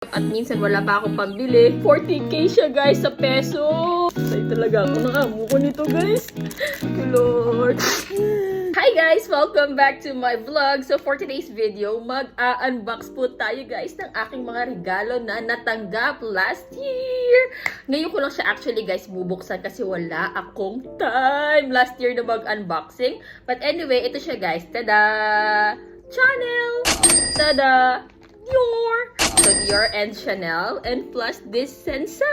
At minsan wala pa akong pambili. 40k siya guys sa peso. Ay talaga ako nakamu ko nito guys. Lord. Hi guys! Welcome back to my vlog. So for today's video, mag-unbox po tayo guys ng aking mga regalo na natanggap last year. Ngayon ko lang siya actually guys bubuksan kasi wala akong time last year na mag-unboxing. But anyway, ito siya guys. Tada! Chanel! Tada! Dior! So Dior and Chanel and plus this Sensai!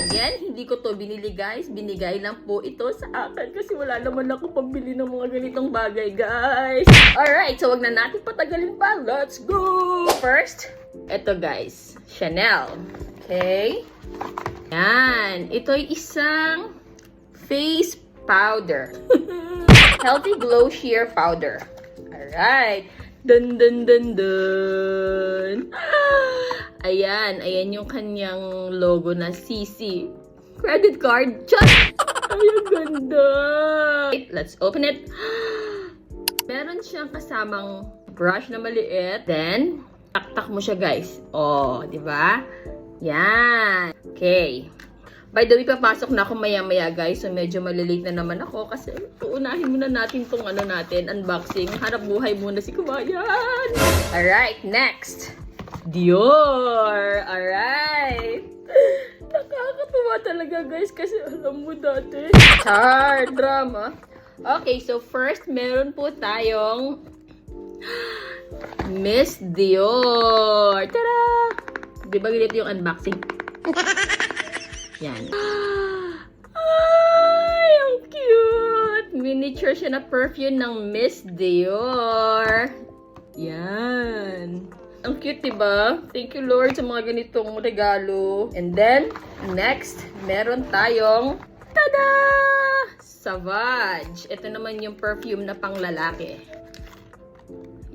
Again, hindi ko to binili guys. Binigay lang po ito sa akin kasi wala naman ako pambili ng mga ganitong bagay guys. Alright, so wag na natin patagalin pa. Let's go! First, ito guys. Chanel. Okay? Yan. Ito'y isang face powder. Healthy Glow Sheer Powder. Alright. Dun dun dun dun. Ayan, ayan yung kanyang logo na CC. Credit card. Chat! Ay, ang ganda. Let's open it. Meron siyang kasamang brush na maliit. Then, taktak mo siya guys. Oh, di ba? Yan. Okay. By the way, papasok na ako maya-maya guys. So, medyo malilate na naman ako kasi uunahin muna natin tong unboxing. Hanap buhay muna si Kumayan. Alright, next. Dior. Alright. Nakakatuwa talaga guys kasi alam mo dati. Char, drama. Okay, so first, meron po tayong Miss Dior. Tada! Di ba ganito yung unboxing? Yan. Ay, ang cute! Miniature siya na perfume ng Miss Dior. Yan. Ang cute, diba? Thank you, Lord, sa mga ganitong regalo. And then, next, meron tayong tada! Savage. Ito naman yung perfume na pang lalaki.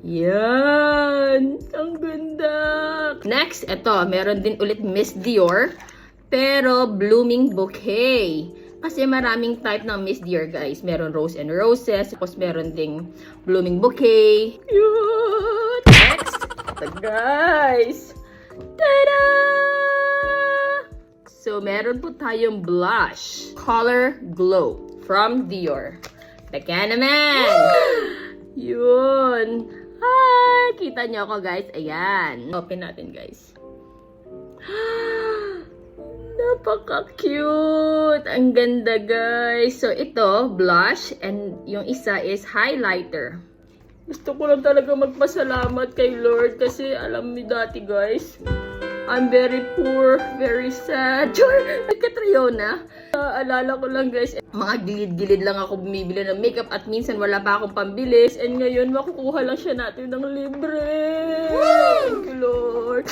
Yan! Ang ganda! Next, ito, meron din ulit Miss Dior. Pero, blooming bouquet. Kasi maraming type ng Miss Dior, guys. Meron rose and roses. Tapos, meron ding blooming bouquet. Cute! Next, ito, guys. Tada! So, meron po tayong blush. Color Glow from Dior. Taka naman! Yun. Hi! Kita nyo ako, guys. Ayan. Open natin, guys. Napaka-cute! Ang ganda, guys. So, ito, blush. And yung isa is highlighter. Gusto ko lang talaga magpasalamat kay Lord. Kasi alam niyo dati, guys. I'm very poor. Very sad. Nagkatrayona. Alala ko lang, guys. Mga gilid-gilid lang ako bumibili ng makeup. At minsan wala pa akong pambili. And ngayon, makukuha lang siya natin ng libre. Thank you, Lord.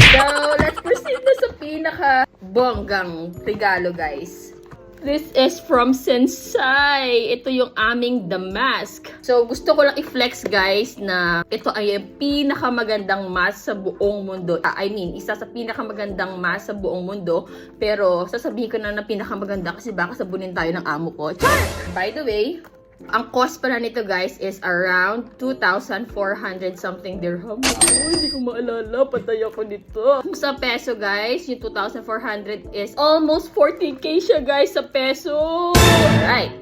So, let's proceed na sa pinaka-bonggang regalo, guys. This is from Sensai. Ito yung aming damask. So, gusto ko lang i-flex, guys, na ito ay yung pinakamagandang mask sa buong mundo. Isa sa pinakamagandang mask sa buong mundo. Pero, sasabihin ko na pinakamaganda kasi baka sabunin tayo ng amo ko. Char! By the way, ang cost pala nito guys is around 2,400 something dirham. Hindi ko maalala. Patay ako nito. Sa peso guys, yung 2,400 is almost 40k siya guys sa peso. Alright.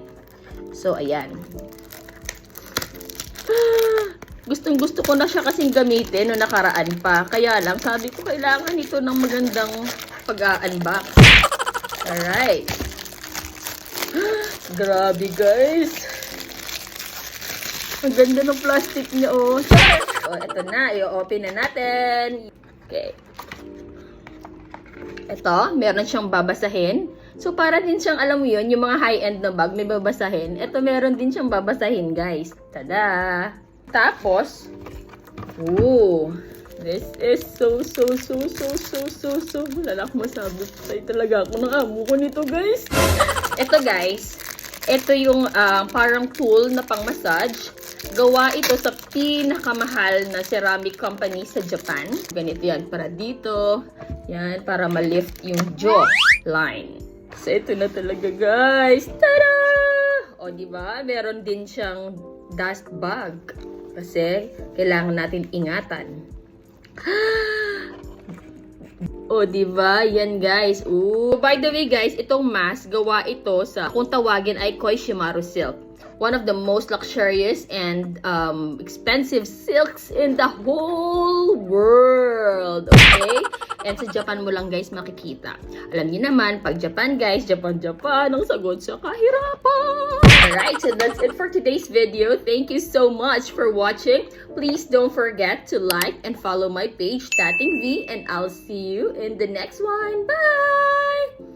So, ayan. Gustong gusto ko na siya kasing gamitin no nakaraan pa. Kaya lang, sabi ko kailangan ito ng magandang pag-unbox. Alright. Grabe guys. Ang ganda ng plastic niya, oh. Oh, ito na. I-open na natin. Okay. Ito, meron siyang babasahin. So, para din siyang, alam mo yun, yung mga high-end na bag, may babasahin. Ito, meron din siyang babasahin, guys. Tada! Tapos, this is so, wala na akong masabi. Patay talaga ako ng amo ko nito, guys. Ito, guys. Ito yung parang tool na pang-massage. Gawa ito sa pinakamahal na ceramic company sa Japan. Ganito yan, para dito. Yan, para ma-lift yung jaw line. So, ito na talaga, guys. Tada! O, diba? Meron din siyang dust bag. Kasi, kailangan natin ingatan. O, diba? Yan, guys. Ooh. By the way, guys, itong mask, gawa ito sa, kung tawagin ay Koi Shimaru silk. One of the most luxurious and expensive silks in the whole world. Okay? And sa Japan mo lang, guys, makikita. Alam niyo naman, pag Japan, guys, Japan, ang sagot sa kahirapan. Alright, so that's it for today's video. Thank you so much for watching. Please don't forget to like and follow my page, Tating V, and I'll see you in the next one. Bye!